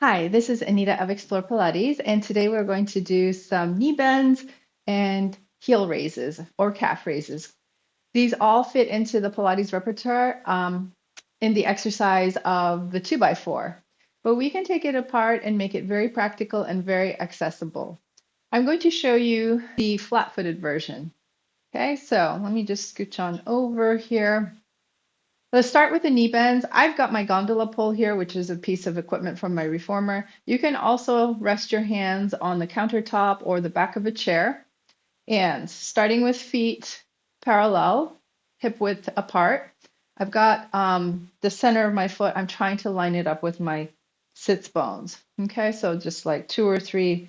Hi, this is Anita of Explore Pilates, and today we're going to do some knee bends and heel raises or calf raises. These all fit into the Pilates repertoire in the exercise of the 2x4, but we can take it apart and make it very practical and very accessible. I'm going to show you the flat-footed version. Okay, so let me just scooch on over here. Let's start with the knee bends. I've got my gondola pole here, which is a piece of equipment from my reformer. You can also rest your hands on the countertop or the back of a chair. And starting with feet parallel, hip width apart, I've got the center of my foot. I'm trying to line it up with my sits bones. Okay, so just like 2 or 3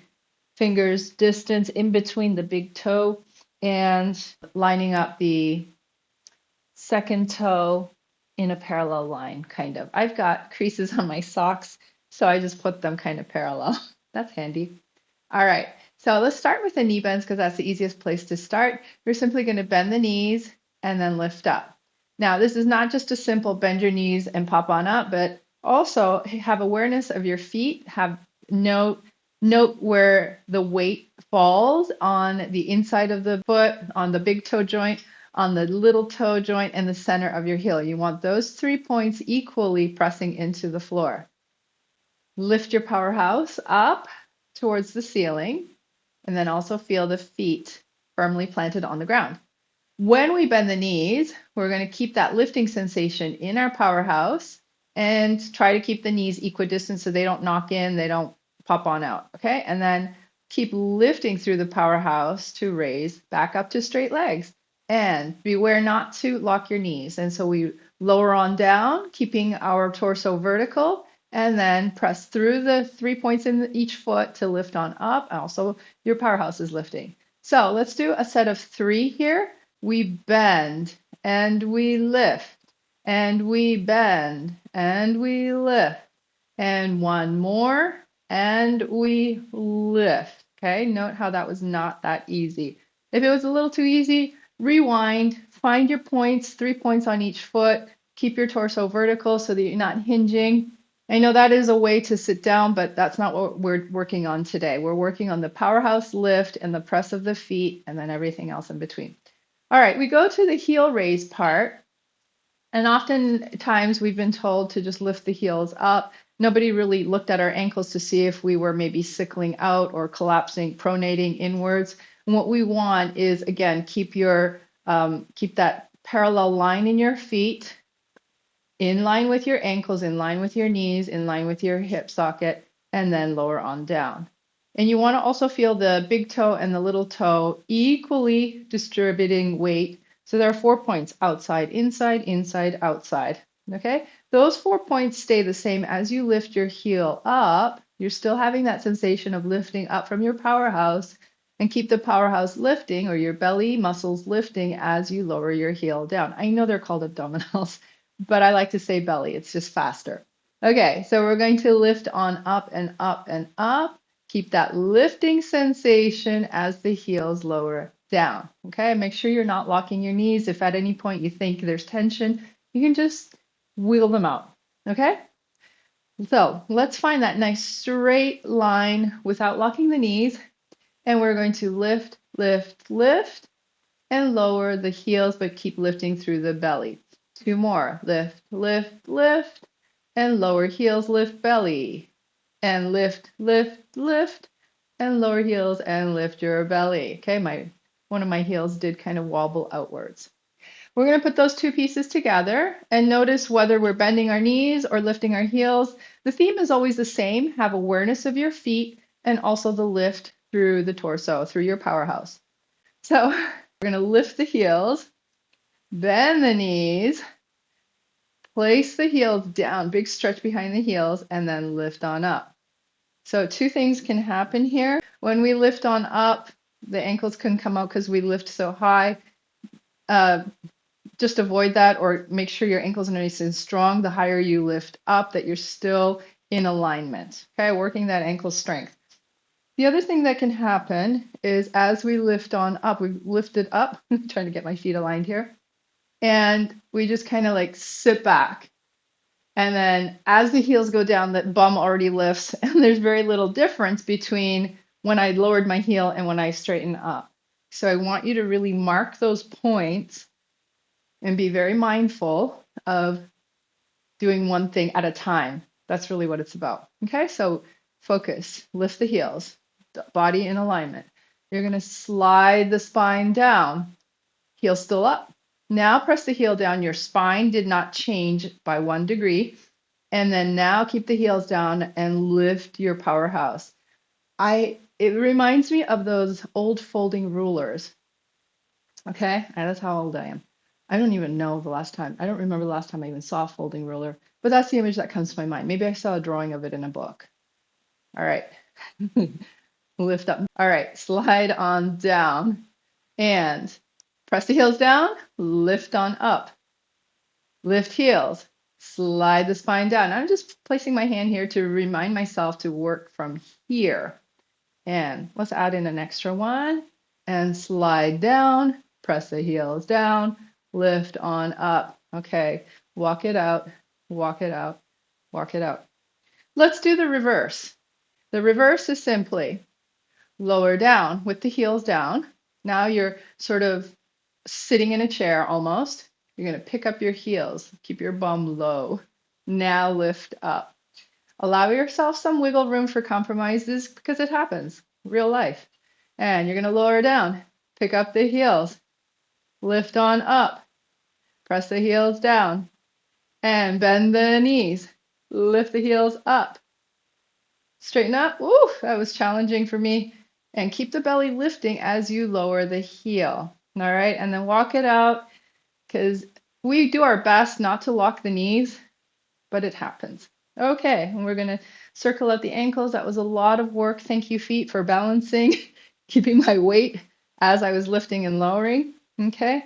fingers distance in between the big toe and lining up the second toe in a parallel line, kind of. I've got creases on my socks, so I just put them kind of parallel. That's handy. All right, so let's start with the knee bends because that's the easiest place to start. You're simply going to bend the knees and then lift up. Now, this is not just a simple bend your knees and pop on up, but also have awareness of your feet, have note where the weight falls on the inside of the foot, on the big toe joint, on the little toe joint, and the center of your heel. You want those 3 points equally pressing into the floor. Lift your powerhouse up towards the ceiling, and then also feel the feet firmly planted on the ground. When we bend the knees, we're going to keep that lifting sensation in our powerhouse and try to keep the knees equidistant so they don't knock in, they don't pop on out. Okay, and then keep lifting through the powerhouse to raise back up to straight legs. And beware not to lock your knees. And so we lower on down, keeping our torso vertical, and then press through the 3 points in each foot to lift on up. Also, your powerhouse is lifting. So let's do a set of 3 here. We bend and we lift and we bend and we lift. And one more and we lift. Okay, note how that was not that easy. If it was a little too easy, rewind, find your points, 3 points on each foot, keep your torso vertical so that you're not hinging. I know that is a way to sit down, but that's not what we're working on today. We're working on the powerhouse lift and the press of the feet and then everything else in between. All right, we go to the heel raise part. And oftentimes we've been told to just lift the heels up. Nobody really looked at our ankles to see if we were maybe sickling out or collapsing, pronating inwards. And what we want is, again, keep that parallel line in your feet, in line with your ankles, in line with your knees, in line with your hip socket, and then lower on down. And you want to also feel the big toe and the little toe equally distributing weight. So there are 4 points: outside, inside, inside, outside. Okay? Those 4 points stay the same as you lift your heel up. You're still having that sensation of lifting up from your powerhouse, and keep the powerhouse lifting or your belly muscles lifting as you lower your heel down. I know they're called abdominals, but I like to say belly. It's just faster. Okay, so we're going to lift on up and up and up. Keep that lifting sensation as the heels lower down. Okay, make sure you're not locking your knees. If at any point you think there's tension, you can just wheel them out. Okay, so let's find that nice straight line without locking the knees. And we're going to lift, lift, lift, and lower the heels, but keep lifting through the belly. 2 more. Lift, lift, lift, and lower heels, lift belly. And lift, lift, lift, and lower heels and lift your belly. Okay, one of my heels did kind of wobble outwards. We're going to put those 2 pieces together and notice whether we're bending our knees or lifting our heels. The theme is always the same. Have awareness of your feet and also the lift through the torso, through your powerhouse. So we're going to lift the heels, bend the knees, place the heels down, big stretch behind the heels, and then lift on up. So 2 things can happen here. When we lift on up, the ankles can come out because we lift so high. Just avoid that, or make sure your ankles are nice and strong. The higher you lift up, that you're still in alignment. Okay, working that ankle strength. The other thing that can happen is as we lift on up, we've lifted up, I'm trying to get my feet aligned here, and we just kind of like sit back. And then as the heels go down, the bum already lifts, and there's very little difference between when I lowered my heel and when I straighten up. So I want you to really mark those points and be very mindful of doing one thing at a time. That's really what it's about. Okay, so focus, lift the heels, body in alignment. You're going to slide the spine down, heel still up. Now press the heel down. Your spine did not change by 1 degree. And then now keep the heels down and lift your powerhouse. It reminds me of those old folding rulers. Okay, and that's how old I am. I don't even know the last time. I don't remember the last time I even saw a folding ruler, but that's the image that comes to my mind. Maybe I saw a drawing of it in a book. All right, lift up. All right, slide on down and press the heels down, lift on up, lift heels, slide the spine down. I'm just placing my hand here to remind myself to work from here. And let's add in an extra one and slide down, press the heels down, lift on up. Okay, walk it out, walk it out, walk it out. Let's do the reverse. The reverse is simply lower down with the heels down. Now you're sort of sitting in a chair almost. You're going to pick up your heels, keep your bum low. Now lift up. Allow yourself some wiggle room for compromises because it happens, real life. And you're going to lower down, pick up the heels, lift on up, press the heels down, and bend the knees, lift the heels up, straighten up. Ooh, that was challenging for me. And keep the belly lifting as you lower the heel. All right, and then walk it out because we do our best not to lock the knees, but it happens. Okay, and we're going to circle out the ankles. That was a lot of work. Thank you, feet, for balancing, keeping my weight as I was lifting and lowering. Okay,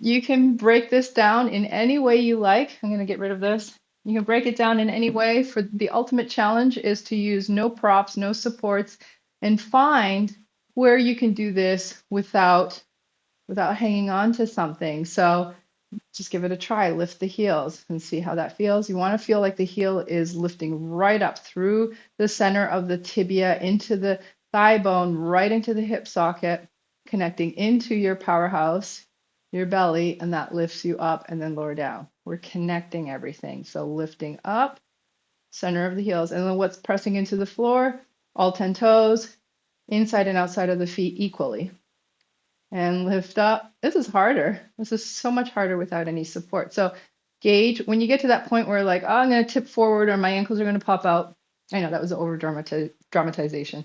you can break this down in any way you like. I'm going to get rid of this. You can break it down in any way. For the ultimate challenge is to use no props, no supports, and find where you can do this without hanging on to something. So just give it a try. Lift the heels and see how that feels. You want to feel like the heel is lifting right up through the center of the tibia into the thigh bone, right into the hip socket, connecting into your powerhouse, your belly, and that lifts you up and then lower down. We're connecting everything. So lifting up, center of the heels, and then what's pressing into the floor, all 10 toes, inside and outside of the feet equally. And lift up. This is harder. This is so much harder without any support. So gauge when you get to that point where like, oh, I'm going to tip forward or my ankles are going to pop out. I know that was over dramatization.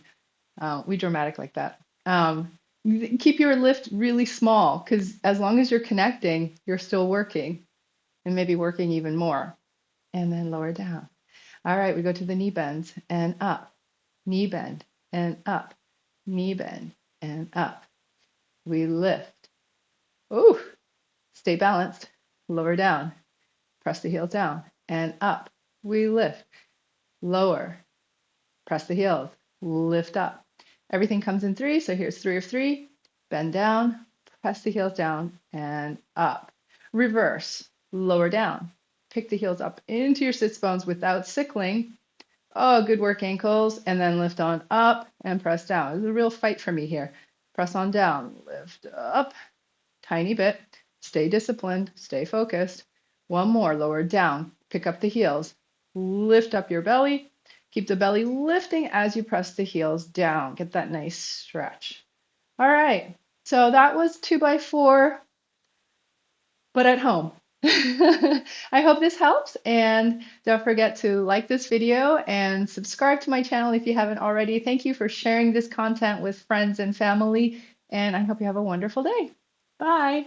We dramatic like that. Keep your lift really small because as long as you're connecting, you're still working and maybe working even more. And then lower down. All right, we go to the knee bends and up, knee bend and up, knee bend and up. We lift. Ooh, stay balanced. Lower down. Press the heels down and up. We lift. Lower. Press the heels. Lift up. Everything comes in three. So here's 3 of 3. Bend down. Press the heels down and up. Reverse. Lower down. Pick the heels up into your sits bones without sickling. Oh, good work, ankles. And then lift on up and press down. It's a real fight for me here. Press on down, lift up, tiny bit, stay disciplined, stay focused. One more, lower down, pick up the heels, lift up your belly, keep the belly lifting as you press the heels down. Get that nice stretch. All right, so that was 2x4, but at home. I hope this helps, and don't forget to like this video and subscribe to my channel if you haven't already. Thank you for sharing this content with friends and family, and I hope you have a wonderful day. Bye.